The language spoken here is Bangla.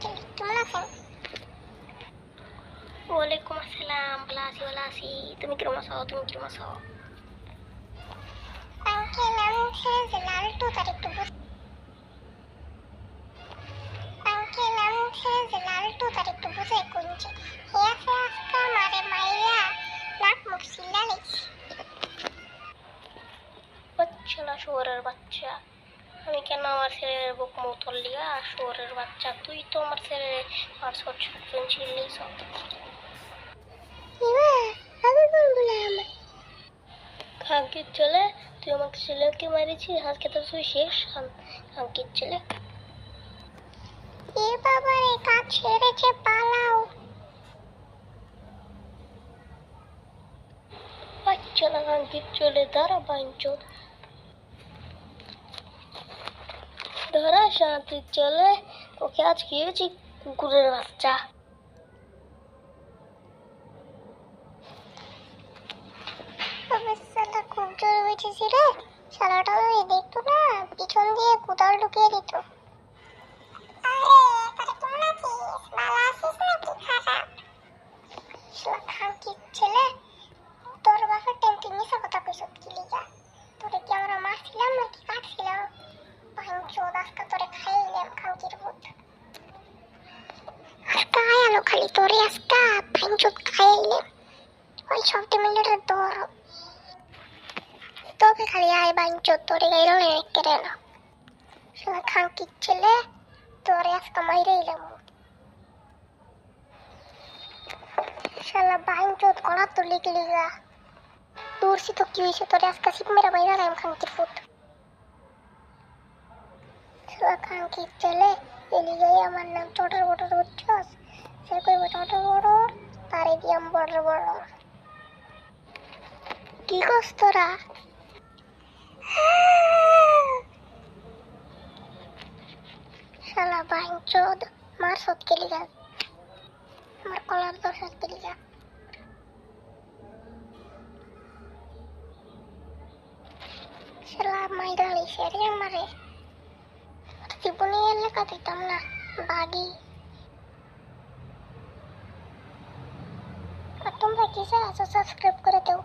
আঙ্কেল, কেমন আছেন? ওয়ালাইকুম আসসালাম। ভালো আছি। তুমি কিরকম আছো? আঙ্কেল, আমি হচ্ছে যে লালটু তার একটু বুঝাই কোনছে হে আছে আজকা মারে মাইয়া নাক মুখ সিল্লা লেছি। বাচ্চা না শুয়োরের বাচ্চা, আমি কেন আমার ছেলের বুক মৌতল লিগা? শুয়োরের বাচ্চা, তুই তো আমার ছেলে আর ছোট ছোট চিল্লিস। আমি বললাম খাঙ্কির ছেলে, তুই আমার ছেলেকে মারিছিস, আজকে তো তুই শেষ। খাঙ্কির ছেলে, এ বাবা রে, কাজ ছেড়েছে, পালাও। বাচ্চা না খাঙ্কির ছেলে, দাঁড়া বাইঞ্চোদ, ধরা শান্তির ছেলে। ওকে আজ কি হয়েছে? কুকুরের বাচ্চা। শালা খুব জোর হয়েছে রে। শালাটা যদি দেখতো না, পিছন দিয়ে কোদাল ঢুকিয়ে দিত। ছেলে, তোর বাসার টেন্টি মিশা কথা কইছ কি লিগা? তোরে কি আমরা মারছিলাম নাকি কাটছিলাম? ভাঙচোদ, আজকে তোরে খাইলাম খাঙ্কির ভূত। আজকে আয়ালো খালি তোরে, আজকে ভাঙচোদ খাইলাম। ওই সবটা মিলে দৌড় তোকে খালি আয় ভাঙচোদ, তোরে গাইল কেড়ে না। শালা খাঙ্কির ছেলে, তোরে আজকে মাইরে এলাম। শালা ভাঙচোদ করা তুলি কি লিগা? দূরছি তো কি হয়েছে, তোরে আজকে সিপ মেরা বাইরা রাম খাঙ্কির ফুট। শালা খাঙ্কির ছেলে, এলিগাই আমার নাম চটার বটর উচ্ছ্বাস। সে কইব চটার বটর, তারে দিয়াম বটর বটর। কি কস তোরা? শালা ভাঙচোদ, মার সত কে লিগা? আমার কলার দোষ কে লিগা? শালা মাইরালি সেরে আমারে, জীবনে এলাকা দিতাম না, বাগি। আর তোমরা কিসে আছো? সাবস্ক্রাইব করে দেও।